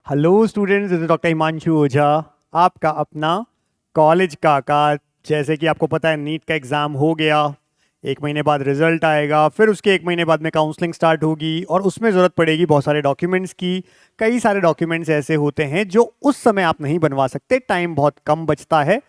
Hello students, this is doctor Himanshu Ojha, आपका अपना college काका। जैसे कि आपको पता है, नीट का एग्ज़ाम हो गया, एक महीने बाद रिजल्ट आएगा, फिर उसके एक महीने बाद में काउंसलिंग स्टार्ट होगी और उसमें ज़रूरत पड़ेगी बहुत सारे डॉक्यूमेंट्स की। कई सारे डॉक्यूमेंट्स ऐसे होते हैं जो उस समय आप नहीं बनवा सकते, टाइम बहुत कम बचता है।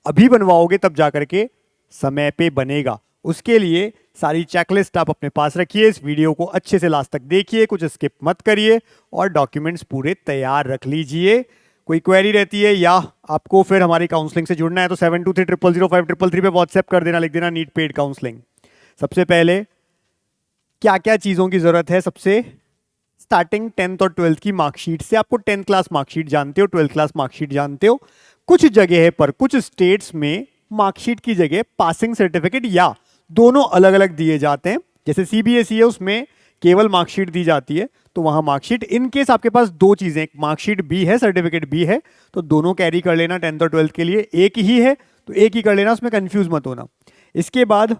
अभी बनवाओगे तब जा करके समय पे बनेगा। उसके लिए सारी चेकलिस्ट आप अपने पास रखिए, इस वीडियो को अच्छे से लास्ट तक देखिए, कुछ स्किप मत करिए और डॉक्यूमेंट्स पूरे तैयार रख लीजिए। कोई क्वेरी रहती है या आपको फिर हमारी काउंसलिंग से जुड़ना है तो 72300533 पे व्हाट्सएप कर देना, लिख देना नीट पेड काउंसलिंग। सबसे पहले क्या क्या चीज़ों की ज़रूरत है? सबसे स्टार्टिंग 10th और 12th की मार्कशीट से। आपको 10th क्लास मार्कशीट जानते हो, 12th क्लास मार्कशीट जानते हो। कुछ जगह पर, कुछ स्टेट्स में मार्कशीट की जगह पासिंग सर्टिफिकेट या दोनों अलग अलग दिए जाते हैं। जैसे सीबीएसई है, उसमें केवल मार्कशीट दी जाती है, तो वहां मार्कशीट। इन केस आपके पास दो चीजें, मार्कशीट भी है, सर्टिफिकेट भी है, तो दोनों कैरी कर लेना। 10th और 12th के लिए एक ही है तो एक ही कर लेना, उसमें कंफ्यूज मत होना। इसके बाद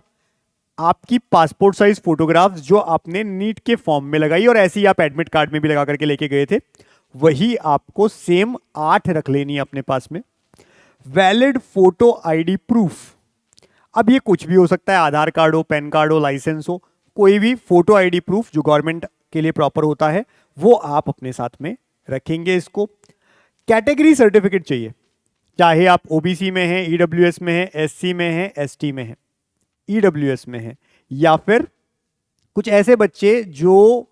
आपकी पासपोर्ट साइज फोटोग्राफ्स जो आपने नीट के फॉर्म में लगाई और ऐसे ही आप एडमिट कार्ड में भी लगा करके लेके गए थे, वही आपको सेम 8 रख लेनी है अपने पास में। Valid photo ID proof. अब ये कुछ भी हो सकता है, आधार कार्ड हो, पैन कार्ड हो, लाइसेंस हो, कोई भी फोटो आईडी प्रूफ जो गवर्नमेंट के लिए प्रॉपर होता है वो आप अपने साथ में रखेंगे। इसको कैटेगरी सर्टिफिकेट चाहिए, चाहे आप ओबीसी में हैं, ईडब्ल्यूएस में हैं, एससी में हैं, एसटी में हैं, ईडब्ल्यूएस में हैं, या फिर कुछ ऐसे बच्चे जो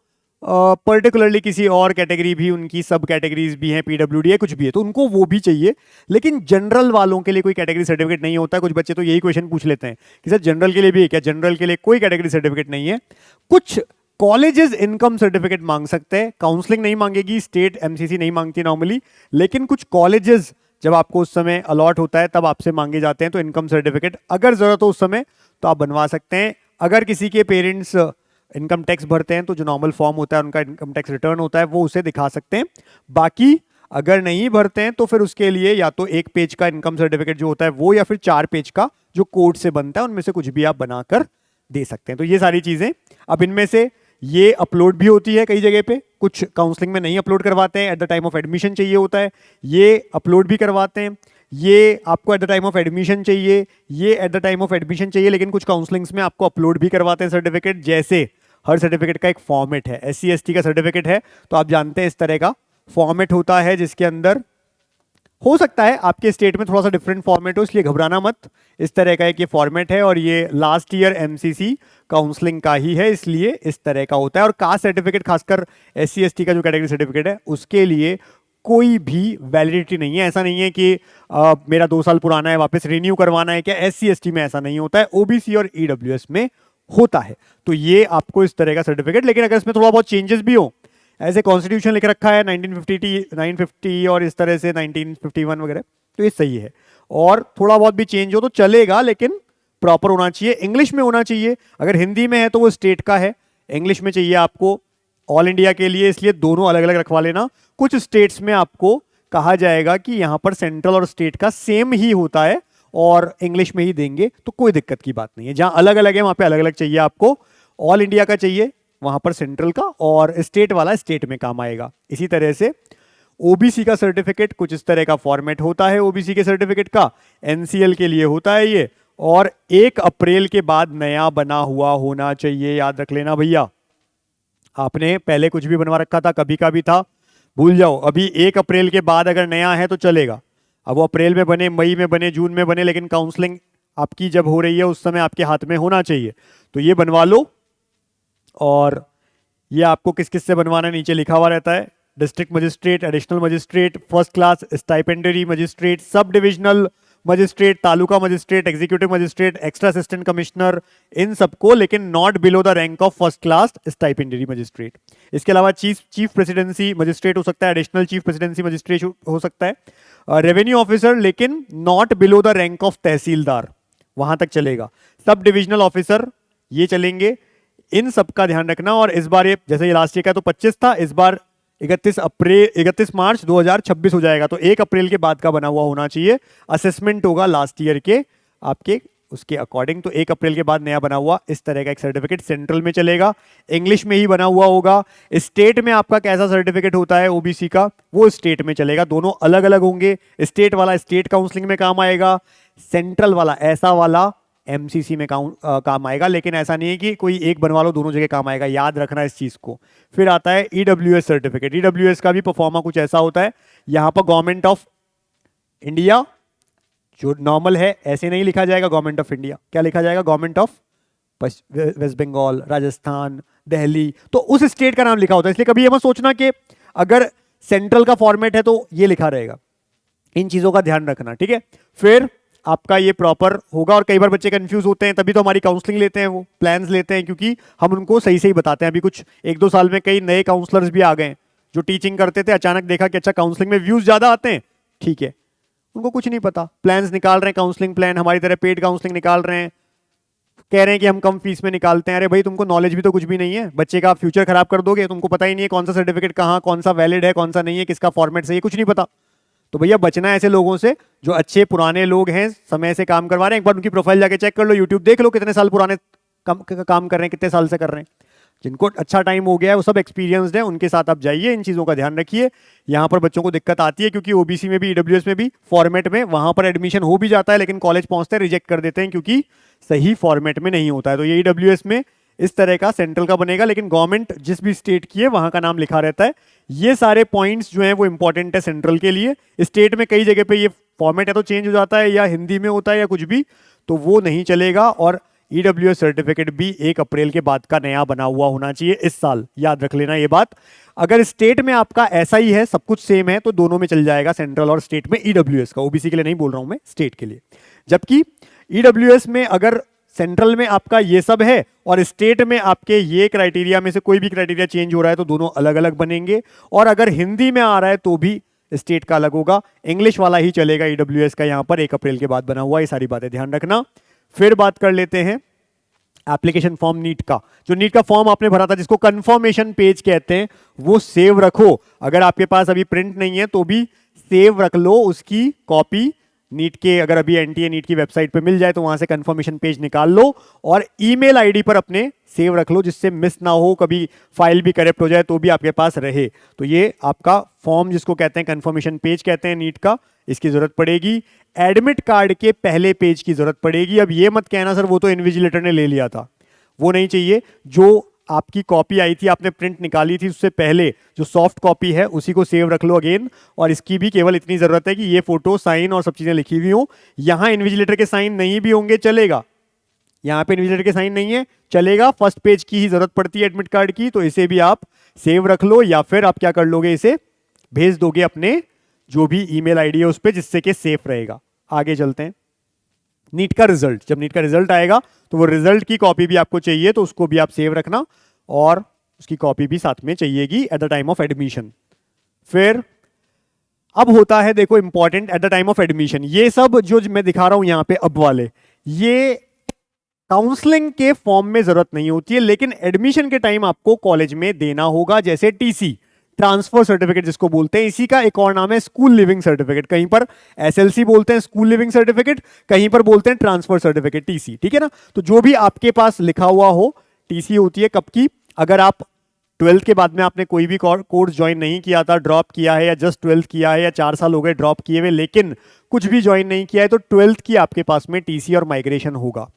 पर्टिकुलरली किसी और कैटेगरी भी, उनकी सब कैटेगरीज भी हैं, पीडब्ल्यूडी है, कुछ भी है, तो उनको वो भी चाहिए। लेकिन जनरल वालों के लिए कोई कैटेगरी सर्टिफिकेट नहीं होता है। कुछ बच्चे तो यही क्वेश्चन पूछ लेते हैं कि सर जनरल के लिए भी है क्या? जनरल के लिए कोई कैटेगरी सर्टिफिकेट नहीं है। कुछ कॉलेजेस इनकम सर्टिफिकेट मांग सकते हैं, काउंसलिंग नहीं मांगेगी, स्टेट एमसीसी नहीं मांगती नॉर्मली, लेकिन कुछ कॉलेजेस जब आपको उस समय अलॉट होता है तब आपसे मांगे जाते हैं, तो इनकम सर्टिफिकेट अगर जरूरत हो उस समय तो आप बनवा सकते हैं। अगर किसी के पेरेंट्स इनकम टैक्स भरते हैं तो जो नॉर्मल फॉर्म होता है, उनका इनकम टैक्स रिटर्न होता है, वो उसे दिखा सकते हैं। बाकी अगर नहीं भरते हैं तो फिर उसके लिए या तो 1 पेज का इनकम सर्टिफिकेट जो होता है वो, या फिर 4 पेज का जो कोर्ट से बनता है, उनमें से कुछ भी आप बनाकर दे सकते हैं। तो ये सारी चीजें, अब इनमें से ये अपलोड भी होती है कई जगह पे, कुछ काउंसलिंग में नहीं अपलोड करवाते हैं, eight the time of admission चाहिए होता है, ये अपलोड भी करवाते हैं। ये आपको eight the time of admission चाहिए, ये eight the time of admission चाहिए, लेकिन कुछ काउंसलिंग्स में आपको अपलोड भी करवाते हैं सर्टिफिकेट। जैसे हर सर्टिफिकेट का एक फॉर्मेट है, एससी एसटी का सर्टिफिकेट है तो आप जानते हैं इस तरह का फॉर्मेट होता है, जिसके अंदर हो सकता है आपके स्टेट में थोड़ा सा डिफरेंट फॉर्मेट हो, इसलिए घबराना मत। इस तरह का एक ये फॉर्मेट है और ये लास्ट ईयर एमसीसी काउंसलिंग का ही है, इसलिए इस तरह का होता है। और कास्ट सर्टिफिकेट, खासकर एससी एसटी का जो कैटेगरी सर्टिफिकेट है, उसके लिए कोई भी वैलिडिटी नहीं है। ऐसा नहीं है कि मेरा 2 साल पुराना है, वापस रिन्यू करवाना है क्या? एससी एसटी में ऐसा नहीं होता है, ओबीसी और ईडब्ल्यूएस में होता है। तो ये आपको इस तरह का सर्टिफिकेट, लेकिन अगर इसमें थोड़ा बहुत चेंजेस भी हो, ऐसे कॉन्स्टिट्यूशन लिख रखा है 1950 और इस तरह से 1951 वगैरह, तो ये सही है। और थोड़ा बहुत भी चेंज हो तो चलेगा, लेकिन प्रॉपर होना चाहिए, इंग्लिश में होना चाहिए। अगर हिंदी में है तो वो स्टेट का है, इंग्लिश में चाहिए आपको ऑल इंडिया के लिए, इसलिए दोनों अलग अलग रखवा लेना। कुछ स्टेट्स में आपको कहा जाएगा कि यहां पर सेंट्रल और स्टेट का सेम ही होता है और इंग्लिश में ही देंगे, तो कोई दिक्कत की बात नहीं है। जहां अलग अलग है वहां पे अलग अलग चाहिए आपको। ऑल इंडिया का चाहिए, वहां पर सेंट्रल का, और स्टेट वाला स्टेट में काम आएगा। इसी तरह से ओबीसी का सर्टिफिकेट कुछ इस तरह का फॉर्मेट होता है, ओबीसी के सर्टिफिकेट का एनसीएल के लिए होता है ये, और 1 अप्रैल के बाद नया बना हुआ होना चाहिए, याद रख लेना भैया। आपने पहले कुछ भी बनवा रखा था, कभी का भी था, भूल जाओ। अभी 1 अप्रैल के बाद अगर नया है तो चलेगा। अब वो अप्रैल में बने, मई में बने, जून में बने, लेकिन काउंसलिंग आपकी जब हो रही है उस समय आपके हाथ में होना चाहिए, तो ये बनवा लो। और ये आपको किस किस से बनवाना है नीचे लिखा हुआ रहता है। District magistrate, additional magistrate, first class stipendiary magistrate, sub divisional magistrate, taluka magistrate, executive magistrate, extra assistant commissioner, इन सबको, लेकिन not below the rank of first class stipendiary magistrate. इसके अलावा चीफ प्रेसिडेंसी मजिस्ट्रेट हो सकता है, एडिशनल चीफ प्रेसिडेंसी मजिस्ट्रेट हो सकता है, रेवेन्यू ऑफिसर, लेकिन not below the rank of tehsildar, वहां तक चलेगा। सब डिविजनल ऑफिसर ये चलेंगे, इन सब का ध्यान रखना। और इस बार ये, जैसे ये लास्ट ईयर का तो 25 था, इस बार 31 मार्च 2026 हो जाएगा, तो 1 अप्रैल के बाद का बना हुआ होना चाहिए। असेसमेंट होगा लास्ट ईयर के आपके उसके अकॉर्डिंग। तो 1 अप्रैल के बाद नया बना हुआ इस तरह का एक सर्टिफिकेट सेंट्रल में चलेगा, इंग्लिश में ही बना हुआ होगा। स्टेट में आपका कैसा सर्टिफिकेट होता है ओबीसी का, वो स्टेट में चलेगा, दोनों अलग अलग होंगे। स्टेट वाला स्टेट काउंसलिंग में काम आएगा, सेंट्रल वाला ऐसा वाला एमसीसी में काम आएगा। लेकिन ऐसा नहीं है कि कोई एक बनवा लो दोनों जगह काम आएगा, याद रखना इस चीज को। फिर आता है ईडब्ल्यूएस सर्टिफिकेट। ईडब्ल्यूएस का भी परफॉर्मा कुछ ऐसा होता है, यहां पर गवर्नमेंट ऑफ इंडिया जो नॉर्मल है ऐसे नहीं लिखा जाएगा, गवर्नमेंट ऑफ इंडिया क्या लिखा जाएगा, गवर्नमेंट ऑफ वेस्ट बंगाल, राजस्थान, दिल्ली, तो उस स्टेट का नाम लिखा होता है। इसलिए कभी ये मत सोचना कि अगर सेंट्रल का फॉर्मेट है तो ये लिखा रहेगा, इन चीजों का ध्यान रखना, ठीक है। फिर आपका ये प्रॉपर होगा। और कई बार बच्चे कंफ्यूज होते हैं, तभी तो हमारी काउंसलिंग लेते हैं, वो प्लान्स लेते हैं, क्योंकि हम उनको सही सही बताते हैं। अभी कुछ 1-2 साल में कई नए काउंसलर्स भी आ गए हैं जो टीचिंग करते थे, अचानक देखा कि अच्छा काउंसलिंग में व्यूज ज्यादा आते हैं, ठीक है, उनको कुछ नहीं पता, प्लान्स निकाल रहे हैं, काउंसलिंग प्लान हमारी तरह पेड काउंसलिंग निकाल रहे हैं, कह रहे हैं कि हम कम फीस में निकालते हैं। अरे भाई तुमको नॉलेज भी तो कुछ भी नहीं है, बच्चे का फ्यूचर खराब कर दोगे, तुमको पता ही नहीं है कौन सा सर्टिफिकेट कहाँ, कौन सा वैलिड है, कौन सा नहीं है, किसका फॉर्मेट से, ये कुछ नहीं पता। तो भैया बचना है ऐसे लोगों से जो अच्छे पुराने लोग हैं, समय से काम करवा रहे हैं। एक बार उनकी प्रोफाइल जाके चेक कर लो, यूट्यूब देख लो कितने साल पुराने काम कर रहे हैं, कितने साल से कर रहे हैं। जिनको अच्छा टाइम हो गया है, वो सब एक्सपीरियंस्ड है, उनके साथ आप जाइए, इन चीज़ों का ध्यान रखिए। यहाँ पर बच्चों को दिक्कत आती है क्योंकि ओबीसी में भी, ईडब्ल्यूएस में भी फॉर्मेट में वहाँ पर एडमिशन हो भी जाता है, लेकिन कॉलेज पहुँचते हैं रिजेक्ट कर देते हैं क्योंकि सही फॉर्मेट में नहीं होता है। तो ये ईडब्ल्यूएस में इस तरह का सेंट्रल का बनेगा, लेकिन गवर्नमेंट जिस भी स्टेट की है वहाँ का नाम लिखा रहता है। ये सारे पॉइंट्स जो हैं वो इंपॉर्टेंट है सेंट्रल के लिए। स्टेट में कई जगह पे ये फॉर्मेट है तो चेंज हो जाता है, या हिंदी में होता है या कुछ भी, तो वो नहीं चलेगा। और ईडब्ल्यूएस सर्टिफिकेट भी 1 अप्रैल के बाद का नया बना हुआ होना चाहिए इस साल, याद रख लेना ये बात। अगर स्टेट में आपका ऐसा ही है, सब कुछ सेम है, तो दोनों में चल जाएगा, सेंट्रल और स्टेट में ईडब्ल्यूएस का। ओबीसी के लिए नहीं बोल रहा हूं मैं, स्टेट के लिए। जबकि ईडब्ल्यूएस में अगर सेंट्रल में आपका ये सब है और स्टेट में आपके ये क्राइटेरिया में से कोई भी क्राइटेरिया चेंज हो रहा है तो दोनों अलग अलग बनेंगे। और अगर हिंदी में आ रहा है तो भी स्टेट का अलग होगा, इंग्लिश वाला ही चलेगा ईडब्ल्यूएस का, यहां पर 1 अप्रैल के बाद बना हुआ। ये सारी बातें ध्यान रखना। फिर बात कर लेते हैं एप्लीकेशन फॉर्म नीट का। जो नीट का फॉर्म आपने भरा था, जिसको कंफर्मेशन पेज कहते हैं, वो सेव रखो। अगर आपके पास अभी प्रिंट नहीं है तो भी सेव रख लो उसकी कॉपी। नीट के अगर अभी एनटीए नीट की वेबसाइट पे मिल जाए तो वहां से कंफर्मेशन पेज निकाल लो और ईमेल आईडी पर अपने सेव रख लो, जिससे मिस ना हो, कभी फाइल भी करप्ट हो जाए तो भी आपके पास रहे। तो ये आपका फॉर्म जिसको कहते हैं कंफर्मेशन पेज कहते हैं नीट का, इसकी जरूरत पड़ेगी। एडमिट कार्ड के पहले पेज की जरूरत पड़ेगी। अब ये मत कहना सर वो तो इन्विजिलेटर ने ले लिया था, वो नहीं चाहिए। जो आपकी कॉपी आई थी, आपने प्रिंट निकाली थी, उससे पहले जो सॉफ्ट कॉपी है उसी को सेव रख लो अगेन। और इसकी भी केवल इतनी जरूरत है कि ये फोटो, साइन और सब चीजें लिखी हुई हो। यहां इन्विजिलेटर के साइन नहीं भी होंगे चलेगा, यहां पे इन्विजिलेटर के साइन नहीं है चलेगा, फर्स्ट पेज की ही जरूरत पड़ती है एडमिट कार्ड की, तो इसे भी आप सेव रख लो। या फिर आप क्या कर लोगे, इसे भेज दोगे अपने जो भी ईमेल आईडी है उस पर, जिससे कि सेफ रहेगा। आगे चलते हैं। नीट का रिजल्ट, जब नीट का रिजल्ट आएगा तो वो रिजल्ट की कॉपी भी आपको चाहिए, तो उसको भी आप सेव रखना और उसकी कॉपी भी साथ में चाहिएगी at the time of admission. फिर अब होता है देखो important at the time of admission. ये सब जो मैं दिखा रहा हूं यहां पे अब वाले, ये काउंसलिंग के फॉर्म में जरूरत नहीं होती है, लेकिन एडमिशन के टाइम आपको कॉलेज में देना होगा। जैसे टीसी, ट्रांसफर सर्टिफिकेट जिसको बोलते हैं, इसी का एक और नाम है स्कूल लिविंग सर्टिफिकेट। कहीं पर एसएलसी बोलते हैं स्कूल लिविंग सर्टिफिकेट, कहीं पर बोलते हैं ट्रांसफर सर्टिफिकेट, टीसी, ठीक है ना। तो जो भी आपके पास लिखा हुआ हो, टीसी होती है कब की, अगर आप 12th के बाद में आपने कोई भी कोर्स ज्वाइन नहीं किया था, ड्रॉप किया है, या जस्ट 12th किया है, या 4 साल हो गए ड्रॉप किए हुए, लेकिन कुछ भी ज्वाइन नहीं किया है, तो 12th की आपके पास में टीसी और माइग्रेशन होगा।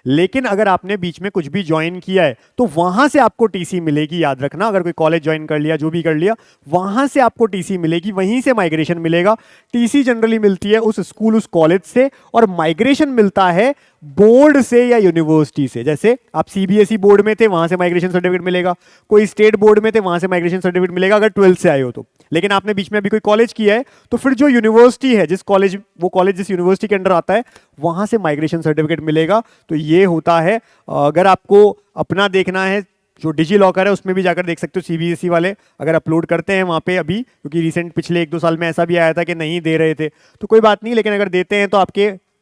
लेकिन अगर आपने बीच में कुछ भी ज्वाइन किया है तो वहां से आपको टीसी मिलेगी, याद रखना। अगर कोई कॉलेज ज्वाइन कर लिया, जो भी कर लिया, वहां से आपको टीसी मिलेगी, वहीं से माइग्रेशन मिलेगा। टीसी जनरली मिलती है उस स्कूल, उस कॉलेज से, और माइग्रेशन मिलता है बोर्ड से या यूनिवर्सिटी से। जैसे आप सीबीएसई बोर्ड में थे, वहां से माइग्रेशन सर्टिफिकेट मिलेगा, कोई स्टेट बोर्ड में थे, वहां से माइग्रेशन सर्टिफिकेट मिलेगा अगर 12th से आए हो तो। लेकिन आपने बीच में अभी कोई कॉलेज किया है तो फिर जो यूनिवर्सिटी है, जिस कॉलेज, वो कॉलेज जिस यूनिवर्सिटी के अंडर आता है, वहां से माइग्रेशन सर्टिफिकेट मिलेगा। तो ये होता है। अगर आपको अपना देखना है, जो डिजी लॉकर है उसमें भी जाकर देख सकते हो, सीबीएसई वाले अगर अपलोड करते हैं वहां पे अभी, क्योंकि रिसेंट पिछले 1-2 साल में ऐसा भी आया था कि नहीं दे रहे थे, तो कोई बात नहीं, लेकिन अगर देते हैं तो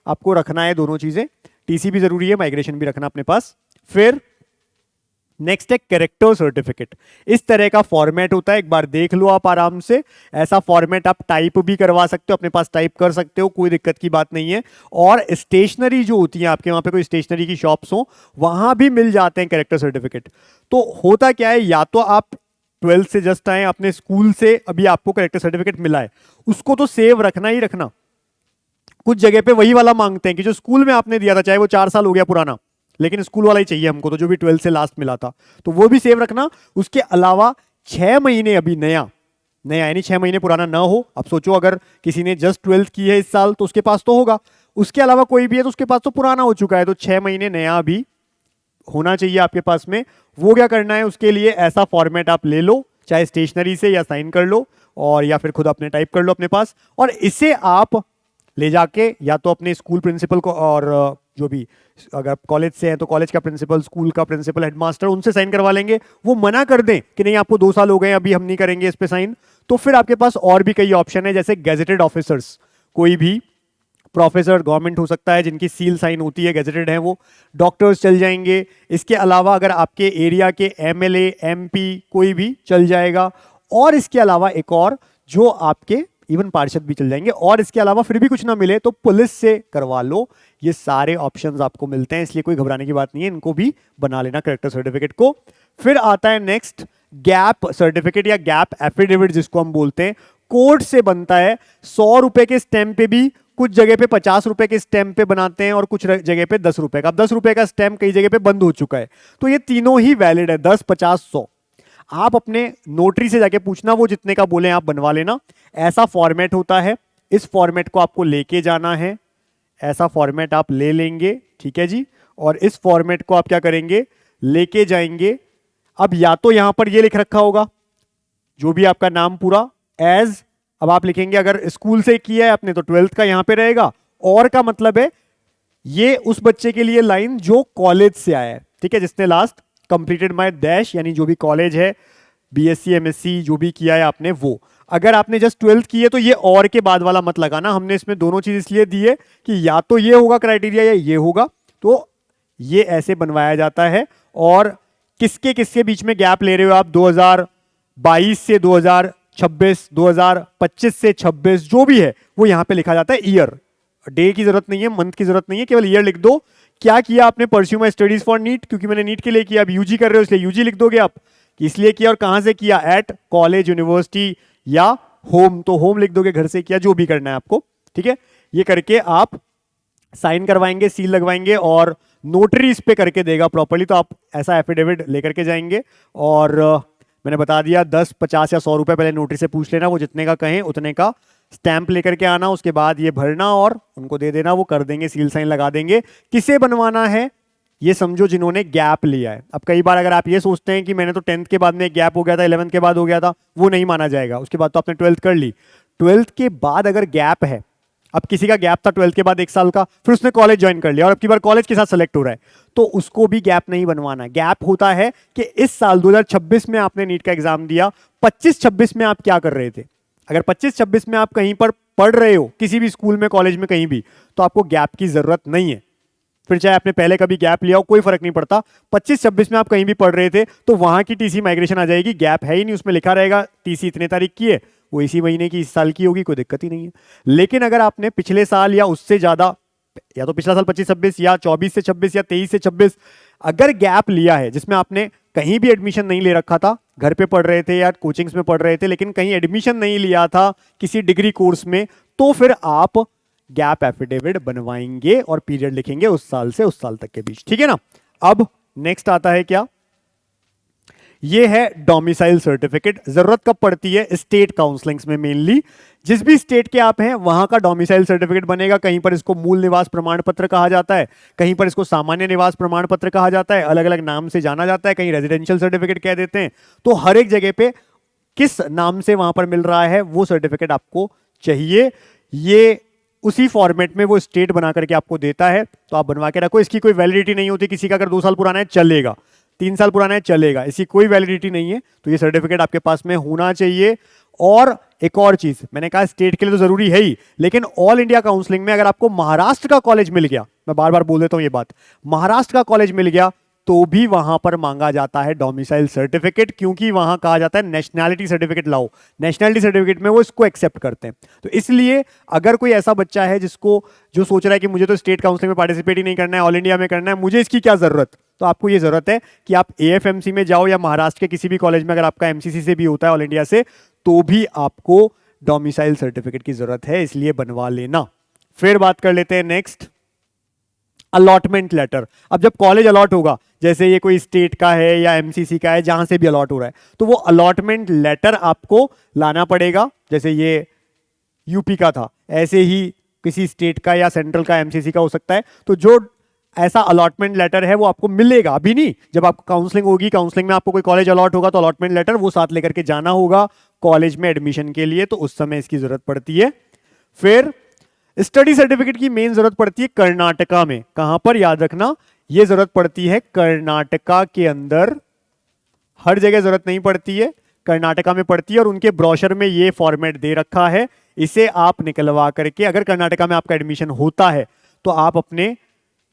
आपको रखना है दोनों चीजें, टीसी भी जरूरी है, माइग्रेशन भी रखना अपने पास। फिर नेक्स्ट है कैरेक्टर सर्टिफिकेट। इस तरह का फॉर्मेट होता है, एक बार देख लो आप आराम से। ऐसा फॉर्मेट आप टाइप भी करवा सकते हो, अपने पास टाइप कर सकते हो, कोई दिक्कत की बात नहीं है। और स्टेशनरी जो होती है आपके वहां पे कोई स्टेशनरी की शॉप्स हो, वहां भी मिल जाते हैं कैरेक्टर सर्टिफिकेट। तो होता क्या है, या तो आप 12th से जस्ट आए, अपने स्कूल से अभी आपको कैरेक्टर सर्टिफिकेट मिला है, उसको तो सेव रखना ही रखना। कुछ जगह पे वही वाला मांगते हैं कि जो स्कूल में आपने दिया था, चाहे वो 4 साल हो गया पुराना, लेकिन स्कूल वाला ही चाहिए हमको, तो जो भी 12th से लास्ट मिला था, तो वो भी सेव रखना। उसके अलावा 6 महीने अभी नया नया यानी 6 महीने पुराना ना हो। अब सोचो अगर किसी ने जस्ट 12th की है इस साल, तो उसके पास तो होगा। उसके अलावा कोई भी है तो उसके पास तो पुराना हो चुका है, तो 6 महीने नया भी होना चाहिए आपके पास में। वो क्या करना है, उसके लिए ऐसा फॉर्मेट आप ले लो, चाहे स्टेशनरी से या साइन कर लो, और या फिर खुद अपने टाइप कर लो अपने पास, और इसे आप ले जाके या तो अपने स्कूल प्रिंसिपल को, और जो भी अगर कॉलेज से है तो कॉलेज का प्रिंसिपल, स्कूल का प्रिंसिपल, हेडमास्टर, उनसे साइन करवा लेंगे। वो मना कर दें कि नहीं आपको 2 साल हो गए, अभी हम नहीं करेंगे इस पे साइन, तो फिर आपके पास और भी कई ऑप्शन है, जैसे गेजेटेड ऑफिसर्स, कोई भी प्रोफेसर गवर्नमेंट हो सकता है जिनकी सील साइन होती है, गेजेटेड है वो, डॉक्टर्स चल जाएंगे। इसके अलावा अगर आपके एरिया के एमएलए, एमपी, कोई भी चल जाएगा। और इसके अलावा एक और, जो आपके इवन पार्षद भी चल जाएंगे। और इसके अलावा फिर भी कुछ ना मिले तो पुलिस से करवा लो। ये सारे ऑप्शंस आपको मिलते हैं, इसलिए कोई घबराने की बात नहीं है, इनको भी बना लेना कैरेक्टर सर्टिफिकेट को। फिर आता है नेक्स्ट गैप सर्टिफिकेट या गैप एफिडेविट जिसको हम बोलते हैं। कोर्ट से बनता है, 100 रुपए के स्टैंप पे भी, कुछ जगह पे 50 रुपए के स्टैंप पे बनाते हैं, और कुछ जगह पे 10 रुपए का। अब 10 रुपए का स्टैंप कई जगह पे बंद हो चुका है, तो ये तीनों ही वैलिड है, 10, 50, 100। आप अपने नोटरी से जाके पूछना, वो जितने का बोले आप बनवा लेना। ऐसा फॉर्मेट होता है, इस फॉर्मेट को आपको लेके जाना है। ऐसा फॉर्मेट आप ले लेंगे, ठीक है जी, और इस फॉर्मेट को आप क्या करेंगे, लेके जाएंगे। अब या तो यहां पर ये लिख रखा होगा जो भी आपका नाम पूरा एज, अब आप लिखेंगे अगर स्कूल से किया है आपने तो 12th का यहां पे रहेगा, और का मतलब है ये उस बच्चे के लिए लाइन जो कॉलेज से आया है, ठीक है, जिसने लास्ट कंप्लीटेड माय डैश, यानी जो भी कॉलेज है, बीएससी, एमएससी जो भी किया है आपने वो। अगर आपने जस्ट 12th की है तो ये और के बाद वाला मत लगाना, हमने इसमें दोनों चीज इसलिए दी है कि या तो ये होगा क्राइटेरिया या ये होगा, तो ये ऐसे बनवाया जाता है। और किसके किसके बीच में गैप ले रहे हो आप, 2022 से 2026, 2025 से 26, जो भी है वो यहां पे लिखा जाता है। ईयर, डे की जरूरत नहीं है, मंथ की जरूरत नहीं है, केवल ईयर लिख दो। क्या किया आपने, pursue my studies for NEET, क्योंकि मैंने नीट के लिए किया, अब यूजी कर रहे हो इसलिए यूजी लिख दोगे आप, इसलिए किया, और कहां से किया, एट कॉलेज, यूनिवर्सिटी या होम, तो होम लिख दोगे, घर से किया, जो भी करना है आपको, ठीक है। ये करके आप साइन करवाएंगे, सील लगवाएंगे, और नोटरी इस पे करके देगा प्रॉपर्ली, तो आप ऐसा एफिडेविट लेकर के जाएंगे। और मैंने बता दिया 10, 50 या 100 रुपए पहले नोटरी से पूछ लेना, वो जितने का कहें उतने का स्टैंप लेकर के आना, उसके बाद ये भरना और उनको दे देना, वो कर देंगे, सील साइन लगा देंगे। किसे बनवाना है ये समझो, जिन्होंने गैप लिया है। अब कई बार अगर आप ये सोचते हैं कि मैंने तो 10th के बाद में एक गैप हो गया था, 11th के बाद हो गया था, वो नहीं माना जाएगा, उसके बाद तो आपने 12th कर ली। 12th के बाद अगर गैप है, अब किसी का गैप था 12th के बाद 1 साल का, फिर उसने कॉलेज ज्वाइन कर लिया और अब की बार कॉलेज के साथ सेलेक्ट हो रहा है, तो उसको भी गैप नहीं बनवाना। गैप होता है कि इस साल 2026 में आपने नीट का एग्जाम दिया, 25-26 में आप क्या कर रहे थे। अगर 25-26 में आप कहीं पर पढ़ रहे हो, किसी भी स्कूल में, कॉलेज में, कहीं भी, तो आपको गैप की जरूरत नहीं है। फिर चाहे आपने पहले कभी गैप लिया हो, कोई फर्क नहीं पड़ता। 25-26 में आप कहीं भी पढ़ रहे थे तो वहां की टीसी माइग्रेशन आ जाएगी, गैप है ही नहीं, उसमें लिखा रहेगा टीसी इतने तारीख की है, वो इसी महीने की, इस साल की होगी, कोई दिक्कत ही नहीं है। लेकिन अगर आपने पिछले साल या उससे ज्यादा, या तो पिछला साल 25-26 या 24 से 26 या 23 से 26 अगर गैप लिया है, जिसमें आपने कहीं भी एडमिशन नहीं ले रखा था, घर पे पढ़ रहे थे या कोचिंग्स में पढ़ रहे थे, लेकिन कहीं एडमिशन नहीं लिया था किसी डिग्री कोर्स में, तो फिर आप गैप एफिडेविट बनवाएंगे और पीरियड लिखेंगे उस साल से उस साल तक के बीच, ठीक है ना। अब नेक्स्ट आता है क्या, ये है डोमिसाइल सर्टिफिकेट। जरूरत कब पड़ती है, स्टेट काउंसलिंग्स में मेनली। जिस भी स्टेट के आप हैं वहां का डोमिसाइल सर्टिफिकेट बनेगा। कहीं पर इसको मूल निवास प्रमाण पत्र कहा जाता है, कहीं पर इसको सामान्य निवास प्रमाण पत्र कहा जाता है, अलग अलग नाम से जाना जाता है, कहीं रेजिडेंशियल सर्टिफिकेट कह देते हैं। तो हर एक जगह पे किस नाम से वहां पर मिल रहा है वो सर्टिफिकेट आपको चाहिए। ये उसी फॉर्मेट में वो स्टेट बना करके आपको देता है, तो आप बनवा के रखो। इसकी कोई वैलिडिटी नहीं होती, किसी का अगर 2 साल पुराना है चलेगा, 3 साल पुराना है चलेगा, इसकी कोई वैलिडिटी नहीं है। तो ये सर्टिफिकेट आपके पास में होना चाहिए। और एक और चीज मैंने कहा, स्टेट के लिए तो जरूरी है ही, लेकिन ऑल इंडिया काउंसलिंग में अगर आपको महाराष्ट्र का कॉलेज मिल गया, मैं बार बार बोल देता हूं ये बात, महाराष्ट्र का कॉलेज मिल गया, तो भी वहां पर मांगा जाता है डोमिसाइल सर्टिफिकेट, क्योंकि वहां कहा जाता है नेशनैलिटी सर्टिफिकेट लाओ। नेशनैलिटी सर्टिफिकेट में वो इसको एक्सेप्ट करते हैं। तो इसलिए अगर कोई ऐसा बच्चा है जिसको जो सोच रहा है कि मुझे तो स्टेट काउंसिलिंग में पार्टिसिपेट ही नहीं करना है, ऑल इंडिया में करना है, मुझे इसकी क्या जरूरत, तो आपको ये जरूरत है कि आप एएफएमसी में जाओ या महाराष्ट्र के किसी भी कॉलेज में, अगर आपका एमसीसी से भी होता है ऑल इंडिया से, तो भी आपको डोमिसाइल सर्टिफिकेट की जरूरत है, इसलिए बनवा लेना। फिर बात कर लेते हैं नेक्स्ट, अलॉटमेंट लेटर। अब जब कॉलेज अलॉट होगा, जैसे ये कोई स्टेट का है या एमसीसी का है, जहां से भी अलॉट हो रहा है, तो वो अलॉटमेंट लेटर आपको लाना पड़ेगा। जैसे ये यूपी का था, ऐसे ही किसी स्टेट का या सेंट्रल का एमसीसी का हो सकता है। तो जो ऐसा अलॉटमेंट लेटर है वो आपको मिलेगा, अभी नहीं, जब आपको काउंसलिंग होगी, काउंसलिंग में आपको कोई कॉलेज अलॉट होगा तो अलॉटमेंट लेटर वो साथ लेकर के जाना होगा कॉलेज में एडमिशन के लिए, तो उस समय इसकी जरूरत पड़ती है। फिर स्टडी सर्टिफिकेट की मेन जरूरत पड़ती है कर्नाटका में। कहां पर, याद रखना, ये जरूरत पड़ती है कर्नाटका के अंदर, हर जगह जरूरत नहीं पड़ती है, कर्नाटका में पड़ती है। और उनके ब्रोशर में ये फॉर्मेट दे रखा है, इसे आप निकलवा करके, अगर कर्नाटका में आपका एडमिशन होता है तो आप अपने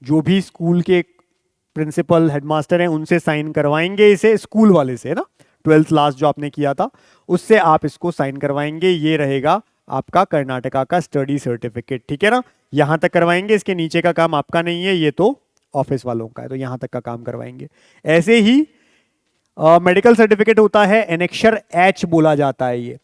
जो भी स्कूल के प्रिंसिपल हेडमास्टर हैं उनसे साइन करवाएंगे, इसे स्कूल वाले से ना, 12th लास्ट जो आपने किया था उससे आप इसको साइन करवाएंगे। ये रहेगा आपका कर्नाटका का स्टडी सर्टिफिकेट, ठीक है ना, यहां तक करवाएंगे। इसके नीचे का काम आपका नहीं है, ये तो ऑफिस वालों का है, तो यहां तक का काम करवाएंगे। ऐसे ही मेडिकल सर्टिफिकेट होता है, एनेक्शर एच बोला जाता है।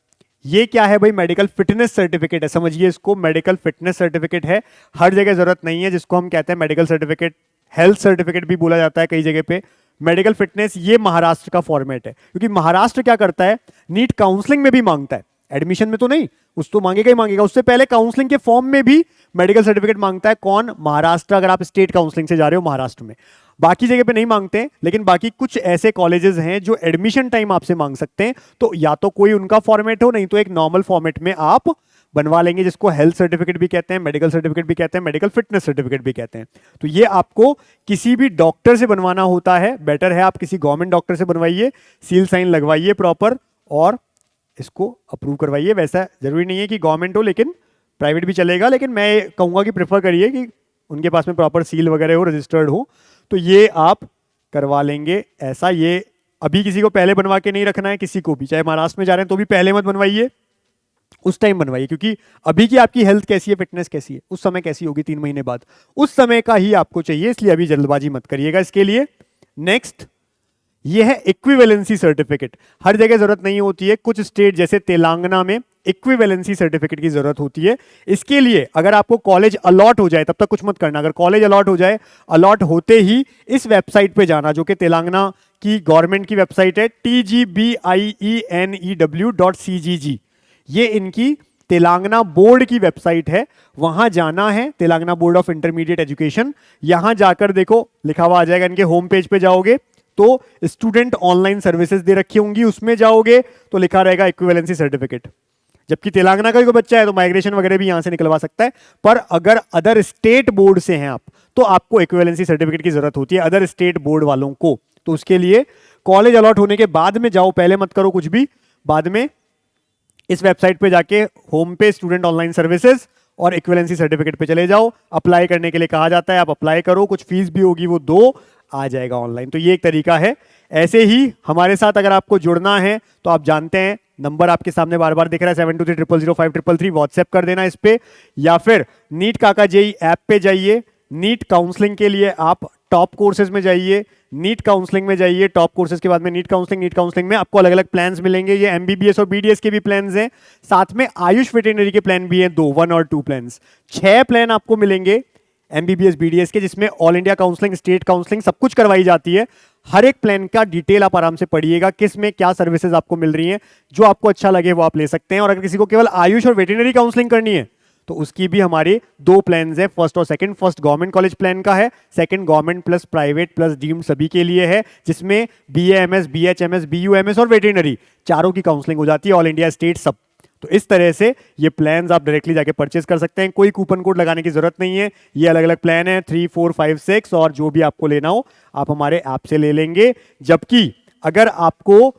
ये क्या है भाई, मेडिकल फिटनेस सर्टिफिकेट है, समझिए इसको, मेडिकल फिटनेस सर्टिफिकेट है, हर जगह जरूरत नहीं है, जिसको हम कहते हैं मेडिकल सर्टिफिकेट, हेल्थ सर्टिफिकेट भी बोला जाता है कई जगह पे। मेडिकल फिटनेस ये महाराष्ट्र का फॉर्मेट है, क्योंकि महाराष्ट्र क्या करता है, नीट काउंसलिंग में भी मांगता है, एडमिशन में तो नहीं, उस तो मांगेगा ही मांगेगा, उससे पहले काउंसलिंग के फॉर्म में भी मेडिकल सर्टिफिकेट मांगता है। कौन, महाराष्ट्र, अगर आप स्टेट काउंसलिंग से जा रहे हो महाराष्ट्र में, बाकी जगह पे नहीं मांगते, लेकिन बाकी कुछ ऐसे कॉलेजेस हैं जो एडमिशन टाइम आपसे मांग सकते हैं, तो या तो कोई उनका फॉर्मेट हो, नहीं तो एक नॉर्मल फॉर्मेट में आप बनवा लेंगे, जिसको हेल्थ सर्टिफिकेट भी कहते हैं, मेडिकल सर्टिफिकेट भी कहते हैं, मेडिकल फिटनेस सर्टिफिकेट भी कहते हैं। तो ये आपको किसी भी डॉक्टर से बनवाना होता है, बेटर है आप किसी गवर्नमेंट डॉक्टर से बनवाइए, सील साइन लगवाइए प्रॉपर और इसको अप्रूव करवाइए। वैसा जरूरी नहीं है कि गवर्नमेंट हो, लेकिन प्राइवेट भी चलेगा, लेकिन मैं कहूंगा कि प्रेफर करिए कि उनके पास में प्रॉपर सील वगैरह हो, रजिस्टर्ड हो, तो ये आप करवा लेंगे। ऐसा ये अभी किसी को पहले बनवा के नहीं रखना है, किसी को भी, चाहे महाराष्ट्र में जा रहे हैं तो भी पहले मत बनवाइए, उस टाइम बनवाइए, क्योंकि अभी की आपकी हेल्थ कैसी है, फिटनेस कैसी है, उस समय कैसी होगी 3 महीने बाद, उस समय का ही आपको चाहिए, इसलिए अभी जल्दबाजी मत करिएगा इसके लिए। नेक्स्ट, ये है इक्विवेलेंसी सर्टिफिकेट। हर जगह जरूरत नहीं होती है, कुछ स्टेट जैसे तेलंगाना में इक्विवेलेंसी सर्टिफिकेट की जरूरत होती है। इसके लिए अगर आपको कॉलेज अलॉट हो जाए तब तक कुछ मत करना, अगर कॉलेज अलॉट हो जाए, अलॉट होते ही इस वेबसाइट पे जाना, जो कि तेलंगाना की गवर्नमेंट की वेबसाइट है, tgbienew.cgg, ये इनकी तेलंगाना बोर्ड की वेबसाइट है, वहां जाना है, Telangana board of intermediate education. यहां जाकर देखो लिखा हुआ आ जाएगा, इनके होम पेज पे जाओगे तो स्टूडेंट ऑनलाइन सर्विसेज दे रखी होंगी, उसमें जाओगे तो लिखा रहेगा इक्विवेलेंसी सर्टिफिकेट। जबकि तेलंगाना का कोई बच्चा है तो माइग्रेशन वगैरह भी यहां से निकलवा सकता है, पर अगर अदर स्टेट बोर्ड से हैं आप तो आपको इक्विवेलेंसी सर्टिफिकेट की जरूरत होती है, अदर स्टेट बोर्ड वालों को। तो उसके लिए कॉलेज अलॉट होने के बाद में जाओ, पहले मत करो कुछ भी, बाद में इस वेबसाइट पे जाके होम पे स्टूडेंट ऑनलाइन सर्विसेज और इक्विवेलेंसी सर्टिफिकेट पे चले जाओ। अप्लाई करने के लिए कहा जाता है, आप अप्लाई करो, कुछ फीस भी होगी, वो दो, आ जाएगा ऑनलाइन। तो ये एक तरीका है। ऐसे ही हमारे साथ अगर आपको जुड़ना है तो आप जानते हैं, नंबर आपके सामने बार बार दिख रहा है, 72300533, व्हाट्सएप कर देना इस पे, या फिर नीट काका जेई ऐप पे जाइए, नीट काउंसलिंग के लिए आप टॉप कोर्सेज में जाइए, नीट काउंसलिंग में जाइए, टॉप कोर्सेज के बाद में नीट काउंसलिंग में आपको अलग अलग प्लान्स मिलेंगे। ये एमबीबीएस और बीडीएस के भी प्लान्स हैं, साथ में आयुष वेटेरिनरी के प्लान भी हैं, 2, 1 और 2 प्लान्स, 6 प्लान आपको मिलेंगे एमबीबीएस बीडीएस के, जिसमें all India counselling, state counselling सब कुछ करवाई जाती है। हर एक प्लान का डिटेल आप आराम से पढ़िएगा, किस में क्या सर्विसेज आपको मिल रही हैं, जो आपको अच्छा लगे वो आप ले सकते हैं। और अगर किसी को केवल आयुष और वेटेरिनरी काउंसलिंग करनी है तो उसकी भी हमारे 2 प्लान्स है, फर्स्ट और second. First government college plan का है, second government plus private plus deemed सभी के लिए है, जिसमें बीएएमएस, बीएचएमएस, बीयूएमएस और वेटेरिनरी चारों की काउंसलिंग हो जाती है, ऑल इंडिया स्टेट सब। तो इस तरह से ये प्लान्स आप डायरेक्टली जाके परचेज कर सकते हैं, कोई कूपन कोड लगाने की जरूरत नहीं है। ये अलग अलग प्लान है, 3, 4, 5, 6, और जो भी आपको लेना हो आप हमारे ऐप से ले लेंगे। जबकि अगर आपको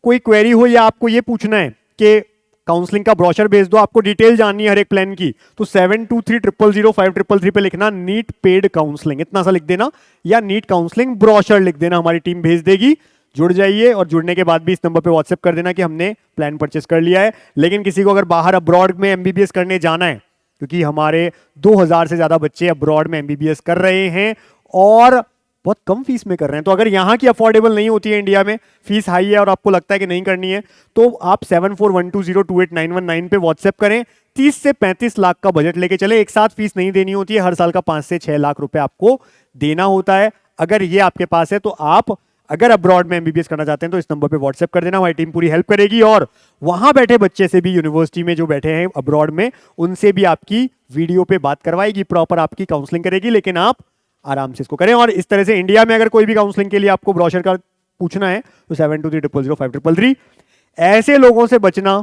कोई क्वेरी हो या आपको ये पूछना है कि काउंसलिंग का ब्रोशर भेज दो, आपको डिटेल जाननी है हर एक प्लान की, तो 72300533 पे लिखना नीट पेड काउंसलिंग, इतना सा लिख देना, या नीट काउंसलिंग ब्रोशर लिख देना, हमारी टीम भेज देगी। जुड़ जाइए और जुड़ने के बाद भी इस नंबर पे व्हाट्सएप कर देना कि हमने प्लान परचेस कर लिया है। लेकिन किसी को अगर बाहर अब्रॉड में एमबीबीएस करने जाना है, क्योंकि हमारे 2000 से ज्यादा बच्चे अब्रॉड में एमबीबीएस कर रहे हैं और बहुत कम फीस में कर रहे हैं, तो अगर यहाँ की अफोर्डेबल नहीं होती है, इंडिया में फीस हाई है और आपको लगता है कि नहीं करनी है, तो आप 7412028919 पे व्हाट्सएप करें। 30 से 35 लाख का बजट लेके चले, एक साथ फीस नहीं देनी होती है, हर साल का 5 से 6 लाख रुपए आपको देना होता है। अगर ये आपके पास है तो आप अगर अब्रॉड में एमबीबीएस करना चाहते हैं तो इस नंबर पे व्हाट्सएप कर देना, हमारी टीम पूरी हेल्प करेगी और वहां बैठे बच्चे से भी, यूनिवर्सिटी में जो बैठे हैं अब्रॉड में, उनसे भी आपकी वीडियो पे बात करवाएगी, प्रॉपर आपकी काउंसलिंग करेगी, लेकिन आप आराम से इसको करें। और इस तरह से इंडिया में अगर कोई भी काउंसलिंग के लिए आपको ब्रोशर का पूछना है तो 72300533। ऐसे लोगों से बचना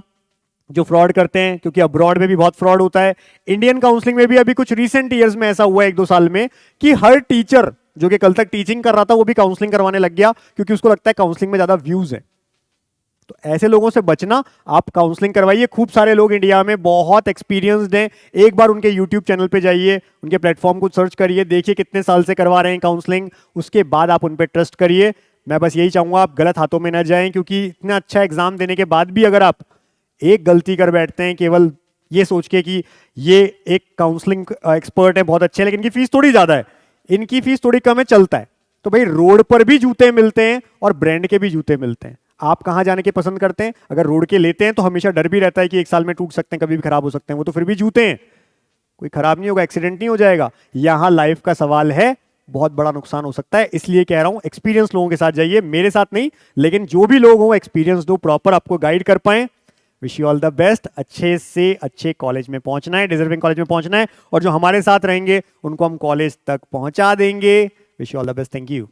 जो फ्रॉड करते हैं, क्योंकि अब्रॉड में भी बहुत फ्रॉड होता है। इंडियन काउंसलिंग में भी अभी कुछ रिसेंट ईयर्स में ऐसा हुआ है 1-2 साल में कि हर टीचर जो कि कल तक टीचिंग कर रहा था वो भी काउंसलिंग करवाने लग गया, क्योंकि उसको लगता है काउंसलिंग में ज्यादा व्यूज है। तो ऐसे लोगों से बचना, आप काउंसलिंग करवाइए। खूब सारे लोग इंडिया में बहुत एक्सपीरियंस्ड हैं, एक बार उनके यूट्यूब चैनल पे जाइए, उनके प्लेटफॉर्म को सर्च करिए, देखिए कितने साल से करवा रहे हैं काउंसलिंग, उसके बाद आप उन पर ट्रस्ट करिए। मैं बस यही चाहूंगा आप गलत हाथों में ना जाएं, क्योंकि इतना अच्छा एग्जाम देने के बाद भी अगर आप एक गलती कर बैठते हैं केवल ये सोच के कि ये एक काउंसलिंग एक्सपर्ट है, बहुत अच्छे हैं, लेकिन इनकी फीस थोड़ी ज्यादा है, इनकी फीस थोड़ी कम है, चलता है, तो भाई रोड पर भी जूते मिलते हैं और ब्रांड के भी जूते मिलते हैं। आप कहां जाने के पसंद करते हैं? अगर रोड के लेते हैं तो हमेशा डर भी रहता है कि 1 साल में टूट सकते हैं, कभी भी खराब हो सकते हैं, वो तो फिर भी जूते हैं, कोई खराब नहीं होगा, एक्सीडेंट नहीं हो जाएगा। यहां लाइफ का सवाल है, बहुत बड़ा नुकसान हो सकता है, इसलिए कह रहा हूं एक्सपीरियंस लोगों के साथ जाइए, मेरे साथ नहीं, लेकिन जो भी लोग हो एक्सपीरियंस दो, प्रॉपर आपको गाइड कर पाए। Wish you all the best, अच्छे से अच्छे कॉलेज में पहुंचना है, डिजर्विंग कॉलेज में पहुंचना है, और जो हमारे साथ रहेंगे उनको हम कॉलेज तक पहुंचा देंगे। Wish you all the best, thank you.